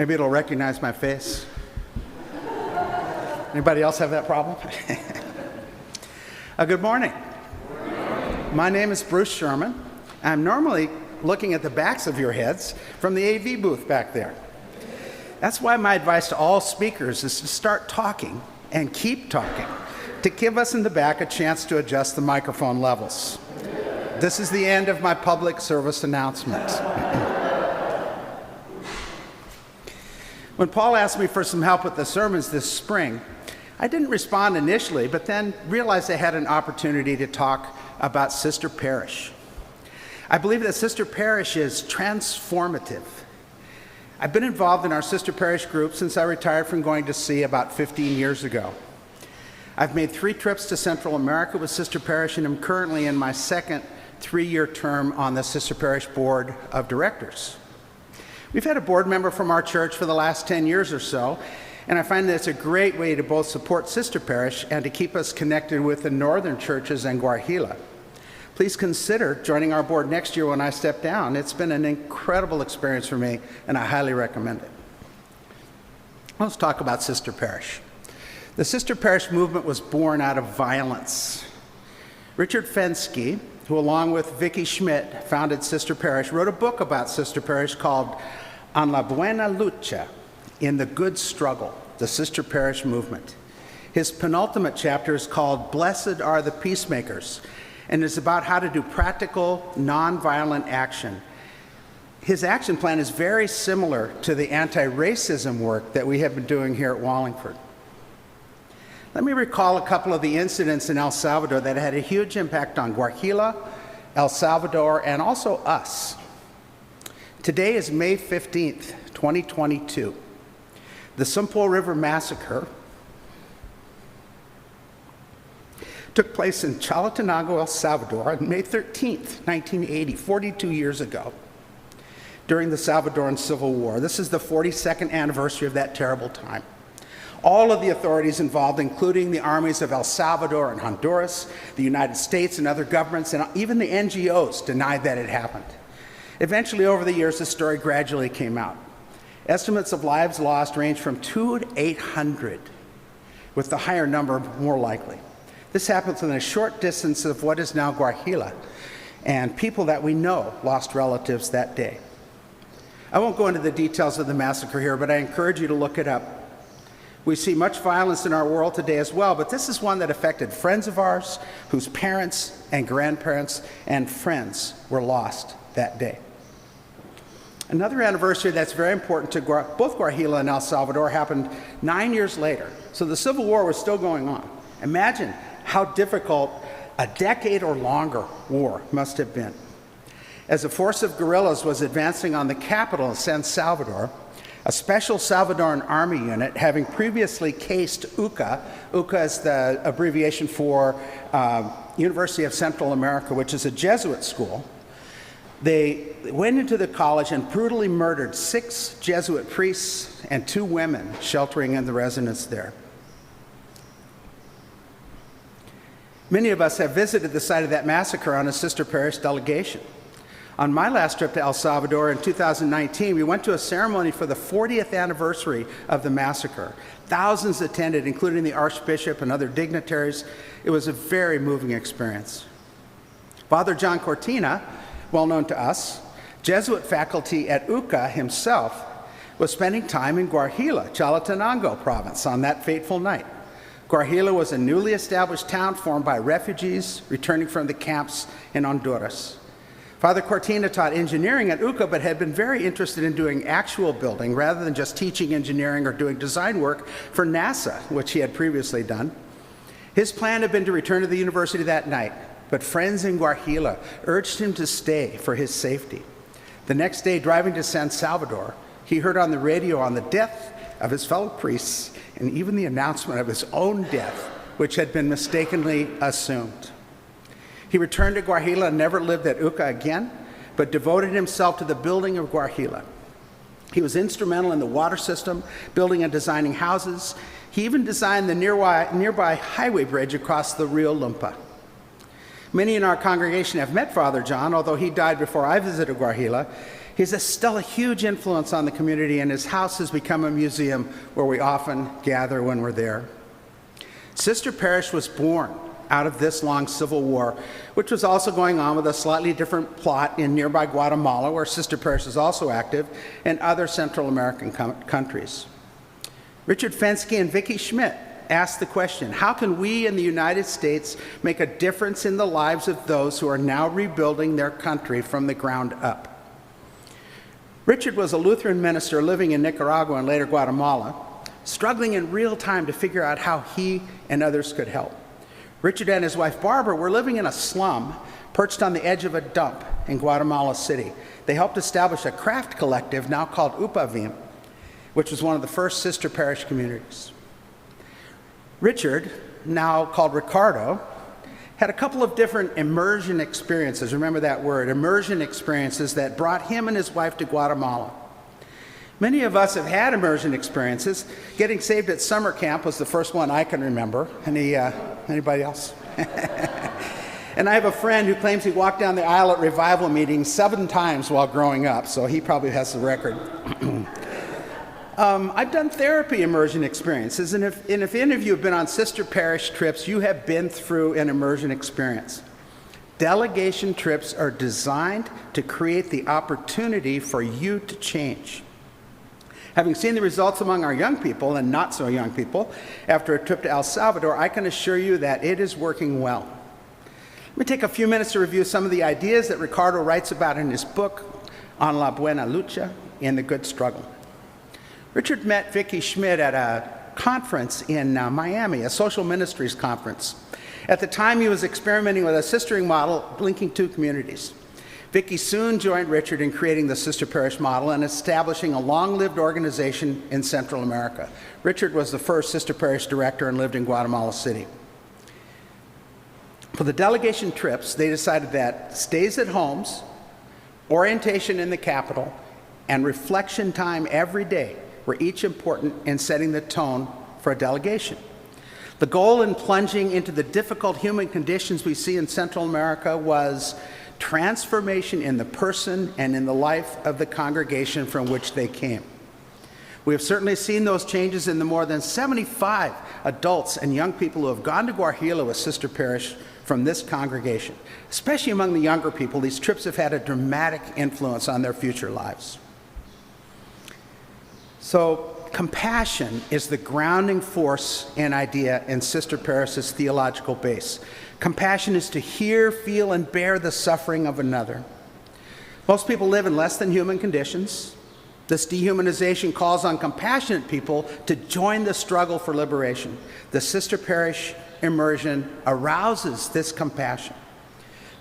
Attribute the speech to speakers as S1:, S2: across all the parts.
S1: Maybe it'll recognize my face. Anybody else have that problem? Good morning. My name is Bruce Sherman. I'm normally looking at the backs of your heads from the AV booth back there. That's why my advice to all speakers is to start talking and keep talking, to give us in the back a chance to adjust the microphone levels. This is the end of my public service announcement. When Paul asked me for some help with the sermons this spring, I didn't respond initially, but then realized I had an opportunity to talk about Sister Parish. I believe that Sister Parish is transformative. I've been involved in our Sister Parish group since I retired from going to sea about 15 years ago. I've made 3 trips to Central America with Sister Parish, and I'm currently in my second 3-year term on the Sister Parish Board of Directors. We've had a board member from our church for the last 10 years or so, and I find that it's a great way to both support Sister Parish and to keep us connected with the northern churches in Guajira. Please consider joining our board next year when I step down. It's been an incredible experience for me, and I highly recommend it. Let's talk about Sister Parish. The Sister Parish movement was born out of violence. Richard Fensky, who along with Vicki Schmidt founded Sister Parish, wrote a book about Sister Parish called En la Buena Lucha, In the Good Struggle, the Sister Parish Movement. His penultimate chapter is called Blessed Are the Peacemakers, and is about how to do practical, nonviolent action. His action plan is very similar to the anti-racism work that we have been doing here at Wallingford. Let me recall a couple of the incidents in El Salvador that had a huge impact on Guajira, El Salvador, and also us. Today is May 15th, 2022. The Sumpo River Massacre took place in Chalatenango, El Salvador on May 13th, 1980, 42 years ago, during the Salvadoran Civil War. This is the 42nd anniversary of that terrible time. All of the authorities involved, including the armies of El Salvador and Honduras, the United States and other governments, and even the NGOs, denied that it happened. Eventually, over the years, the story gradually came out. Estimates of lives lost range from 200 to 800, with the higher number more likely. This happens within a short distance of what is now Guajira, and people that we know lost relatives that day. I won't go into the details of the massacre here, but I encourage you to look it up. We see much violence in our world today as well, but this is one that affected friends of ours whose parents and grandparents and friends were lost that day. Another anniversary that's very important to both Guajira and El Salvador happened 9 years later. So the Civil War was still going on. Imagine how difficult a decade or longer war must have been. As a force of guerrillas was advancing on the capital of San Salvador, a special Salvadoran army unit, having previously cased UCA, UCA is the abbreviation for University of Central America, which is a Jesuit school. They went into the college and brutally murdered 6 Jesuit priests and 2 women sheltering in the residence there. Many of us have visited the site of that massacre on a Sister Parish delegation. On my last trip to El Salvador in 2019, we went to a ceremony for the 40th anniversary of the massacre. Thousands attended, including the Archbishop and other dignitaries. It was a very moving experience. Father John Cortina, well known to us, Jesuit faculty at UCA himself, was spending time in Guajira, Chalatenango province, on that fateful night. Guajira was a newly established town formed by refugees returning from the camps in Honduras. Father Cortina taught engineering at UCA, but had been very interested in doing actual building rather than just teaching engineering or doing design work for NASA, which he had previously done. His plan had been to return to the university that night, but friends in Guajira urged him to stay for his safety. The next day, driving to San Salvador, he heard on the radio on the death of his fellow priests and even the announcement of his own death, which had been mistakenly assumed. He returned to Guajira and never lived at UCA again, but devoted himself to the building of Guajira. He was instrumental in the water system, building and designing houses. He even designed the nearby highway bridge across the Rio Lumpa. Many in our congregation have met Father John, although he died before I visited Guajira. He's still a huge influence on the community, and his house has become a museum where we often gather when we're there. Sister Parish was born out of this long civil war, which was also going on with a slightly different plot in nearby Guatemala, where Sister Parish is also active, and other Central American countries. Richard Fensky and Vicki Schmidt asked the question, how can we in the United States make a difference in the lives of those who are now rebuilding their country from the ground up? Richard was a Lutheran minister living in Nicaragua and later Guatemala, struggling in real time to figure out how he and others could help. Richard and his wife Barbara were living in a slum perched on the edge of a dump in Guatemala City. They helped establish a craft collective now called Upavim, which was one of the first sister parish communities. Richard, now called Ricardo, had a couple of different immersion experiences. Remember that word, immersion experiences, that brought him and his wife to Guatemala. Many of us have had immersion experiences. Getting saved at summer camp was the first one I can remember. Anybody else? And I have a friend who claims he walked down the aisle at revival meetings 7 times while growing up, so he probably has the record. I've done therapy immersion experiences, and if any of you have been on sister parish trips, you have been through an immersion experience. Delegation trips are designed to create the opportunity for you to change. Having seen the results among our young people and not so young people after a trip to El Salvador, I can assure you that it is working well. Let me take a few minutes to review some of the ideas that Ricardo writes about in his book, On la Buena Lucha, In the Good Struggle. Richard met Vicki Schmidt at a conference in Miami, a social ministries conference. At the time, he was experimenting with a sistering model linking 2 communities. Vicki soon joined Richard in creating the sister parish model and establishing a long-lived organization in Central America. Richard was the first sister parish director and lived in Guatemala City. For the delegation trips, they decided that stays at homes, orientation in the capital, and reflection time every day were each important in setting the tone for a delegation. The goal in plunging into the difficult human conditions we see in Central America was transformation in the person and in the life of the congregation from which they came. We have certainly seen those changes in the more than 75 adults and young people who have gone to Guajira with Sister Parish from this congregation. Especially among the younger people, these trips have had a dramatic influence on their future lives. So, compassion is the grounding force and idea in Sister Parish's theological base. Compassion is to hear, feel, and bear the suffering of another. Most people live in less than human conditions. This dehumanization calls on compassionate people to join the struggle for liberation. The Sister Parish immersion arouses this compassion.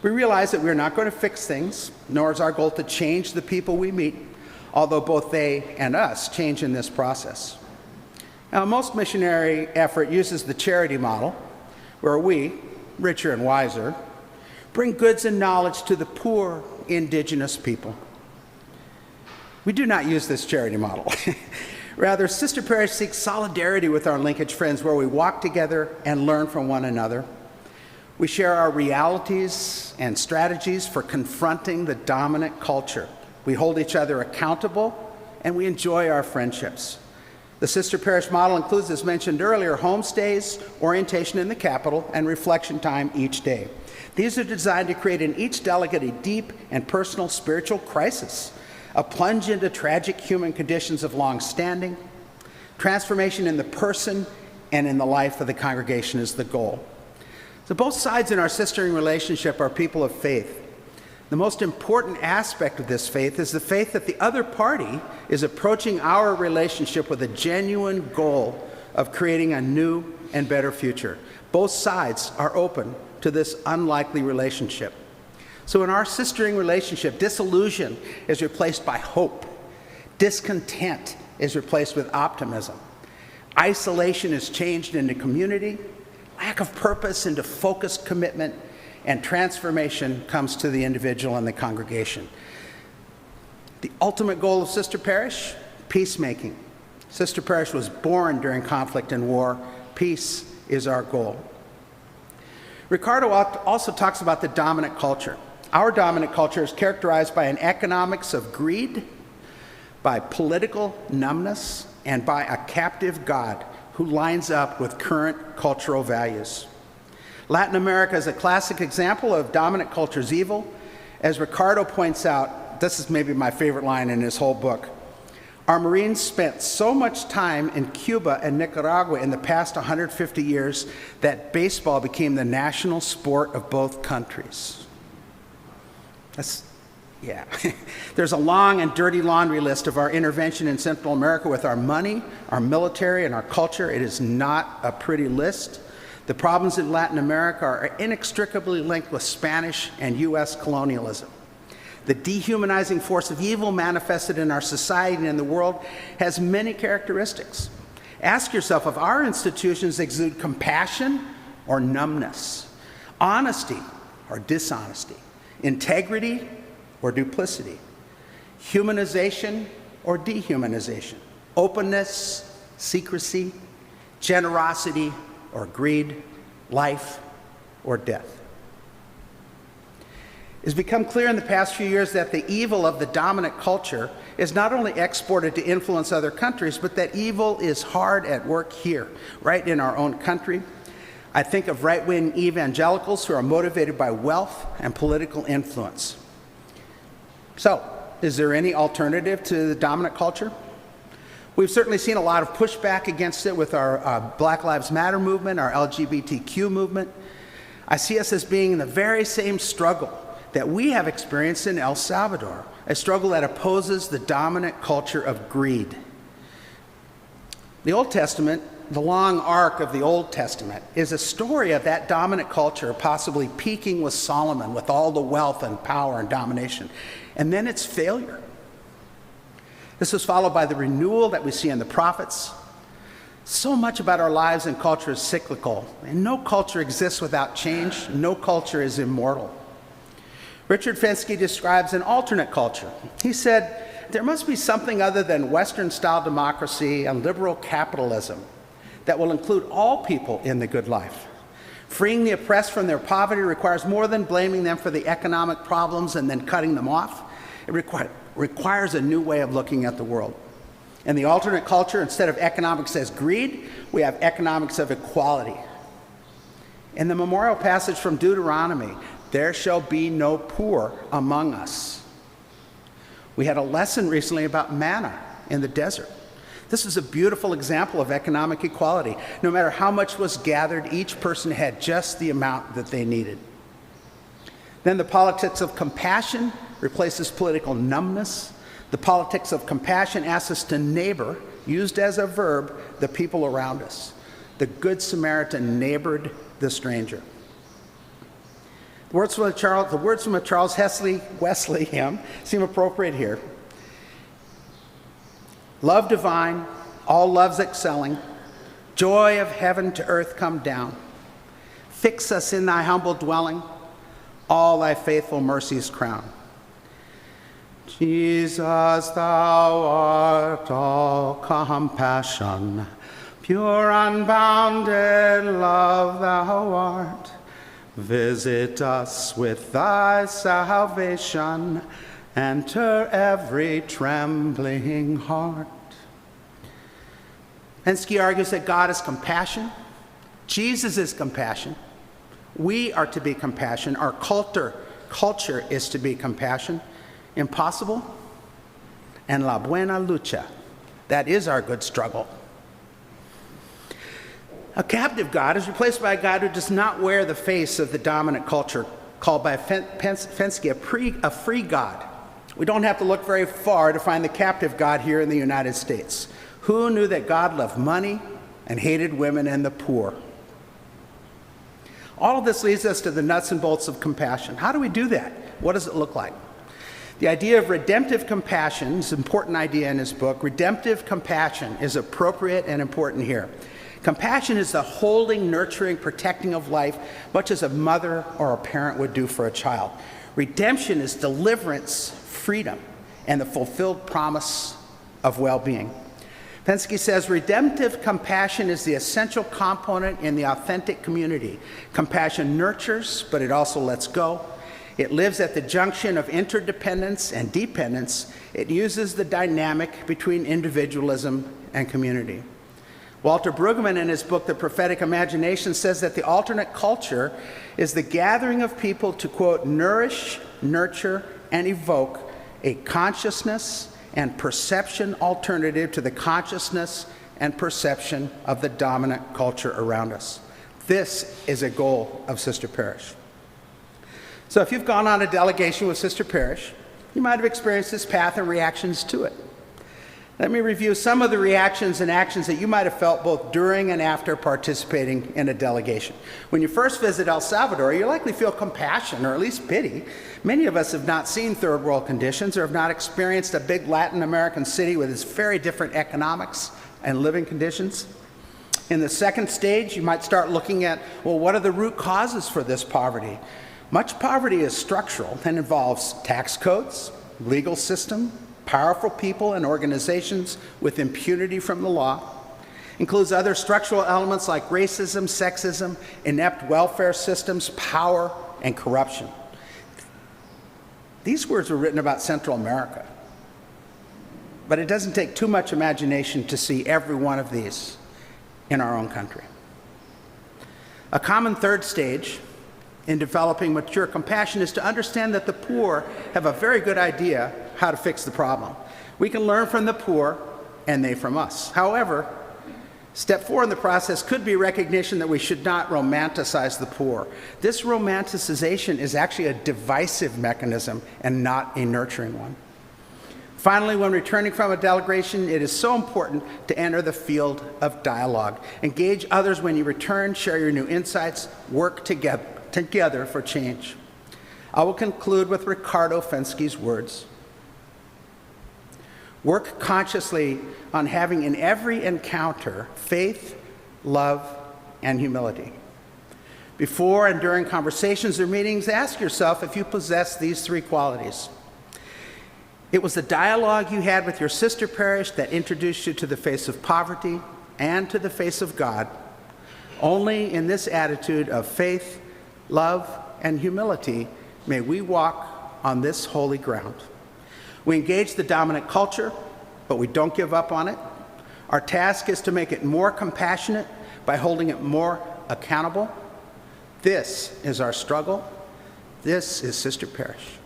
S1: We realize that we're not going to fix things, nor is our goal to change the people we meet, although both they and us change in this process. Now, most missionary effort uses the charity model, where we, richer and wiser, bring goods and knowledge to the poor indigenous people. We do not use this charity model. Rather, Sister Parish seeks solidarity with our linkage friends, where we walk together and learn from one another. We share our realities and strategies for confronting the dominant culture. We hold each other accountable, and we enjoy our friendships. The Sister Parish model includes, as mentioned earlier, homestays, orientation in the capital, and reflection time each day. These are designed to create in each delegate a deep and personal spiritual crisis, a plunge into tragic human conditions of long standing. Transformation in the person and in the life of the congregation is the goal. So both sides in our sistering relationship are people of faith. The most important aspect of this faith is the faith that the other party is approaching our relationship with a genuine goal of creating a new and better future. Both sides are open to this unlikely relationship. So in our sistering relationship, disillusion is replaced by hope. Discontent is replaced with optimism. Isolation is changed into community. Lack of purpose into focused commitment. And transformation comes to the individual and the congregation. The ultimate goal of Sister Parish? Peacemaking. Sister Parish was born during conflict and war. Peace is our goal. Ricardo also talks about the dominant culture. Our dominant culture is characterized by an economics of greed, by political numbness, and by a captive God who lines up with current cultural values. Latin America is a classic example of dominant culture's evil. As Ricardo points out, this is maybe my favorite line in his whole book. Our Marines spent so much time in Cuba and Nicaragua in the past 150 years that baseball became the national sport of both countries. Yeah. There's a long and dirty laundry list of our intervention in Central America with our money, our military, and our culture. It is not a pretty list. The problems in Latin America are inextricably linked with Spanish and U.S. colonialism. The dehumanizing force of evil manifested in our society and in the world has many characteristics. Ask yourself if our institutions exude compassion or numbness, honesty or dishonesty, integrity or duplicity, humanization or dehumanization, openness, secrecy, generosity or greed, life or death. It's become clear in the past few years that the evil of the dominant culture is not only exported to influence other countries, but that evil is hard at work here, right in our own country. I think of right-wing evangelicals who are motivated by wealth and political influence. So, is there any alternative to the dominant culture? We've certainly seen a lot of pushback against it with our Black Lives Matter movement, our LGBTQ movement. I see us as being in the very same struggle that we have experienced in El Salvador, a struggle that opposes the dominant culture of greed. The Old Testament, the long arc of the Old Testament, is a story of that dominant culture possibly peaking with Solomon with all the wealth and power and domination, and then its failure. This was followed by the renewal that we see in the prophets. So much about our lives and culture is cyclical, and no culture exists without change. No culture is immortal. Richard Fenske describes an alternate culture. He said, there must be something other than Western-style democracy and liberal capitalism that will include all people in the good life. Freeing the oppressed from their poverty requires more than blaming them for the economic problems and then cutting them off. It requires a new way of looking at the world. In the alternate culture, instead of economics as greed, we have economics of equality. In the memorial passage from Deuteronomy, there shall be no poor among us. We had a lesson recently about manna in the desert. This is a beautiful example of economic equality. No matter how much was gathered, each person had just the amount that they needed. Then the politics of compassion replaces political numbness. The politics of compassion asks us to neighbor, used as a verb, the people around us. The Good Samaritan neighbored the stranger. The words from a Charles Wesley hymn seem appropriate here. Love divine, all loves excelling, joy of heaven to earth come down. Fix us in thy humble dwelling, all thy faithful mercies crown. Jesus, thou art all compassion, pure unbounded love thou art. Visit us with thy salvation, enter every trembling heart. Fenske argues that God is compassion. Jesus is compassion. We are to be compassion. Our culture is to be compassion. Impossible? And la buena lucha. That is our good struggle. A captive God is replaced by a God who does not wear the face of the dominant culture, called by Fenske a free God. We don't have to look very far to find the captive God here in the United States. Who knew that God loved money and hated women and the poor? All of this leads us to the nuts and bolts of compassion. How do we do that? What does it look like? The idea of redemptive compassion is an important idea in his book. Redemptive compassion is appropriate and important here. Compassion is the holding, nurturing, protecting of life, much as a mother or a parent would do for a child. Redemption is deliverance, freedom, and the fulfilled promise of well-being. Fenske says, redemptive compassion is the essential component in the authentic community. Compassion nurtures, but it also lets go. It lives at the junction of interdependence and dependence. It uses the dynamic between individualism and community. Walter Brueggemann, in his book, The Prophetic Imagination, says that the alternate culture is the gathering of people to, quote, nourish, nurture, and evoke a consciousness and perception alternative to the consciousness and perception of the dominant culture around us. This is a goal of Sister Parish. So if you've gone on a delegation with Sister Parish, you might have experienced this path and reactions to it. Let me review some of the reactions and actions that you might have felt both during and after participating in a delegation. When you first visit El Salvador, you likely feel compassion or at least pity. Many of us have not seen third world conditions or have not experienced a big Latin American city with its very different economics and living conditions. In the second stage, you might start looking at, well, what are the root causes for this poverty? Much poverty is structural and involves tax codes, legal system, powerful people and organizations with impunity from the law. Includes other structural elements like racism, sexism, inept welfare systems, power, and corruption. These words were written about Central America. But it doesn't take too much imagination to see every one of these in our own country. A common third stage in developing mature compassion is to understand that the poor have a very good idea how to fix the problem. We can learn from the poor and they from us. However, step 4 in the process could be recognition that we should not romanticize the poor. This romanticization is actually a divisive mechanism and not a nurturing one. Finally, when returning from a delegation, it is so important to enter the field of dialogue. Engage others when you return, share your new insights, work together for change. I will conclude with Ricardo Fenske's words. Work consciously on having in every encounter faith, love, and humility. Before and during conversations or meetings, ask yourself if you possess these 3 qualities. It was the dialogue you had with your sister parish that introduced you to the face of poverty and to the face of God. Only in this attitude of faith, love, and humility may we walk on this holy ground. We engage the dominant culture, but we don't give up on it. Our task is to make it more compassionate by holding it more accountable. This is our struggle. This is Sister Parish.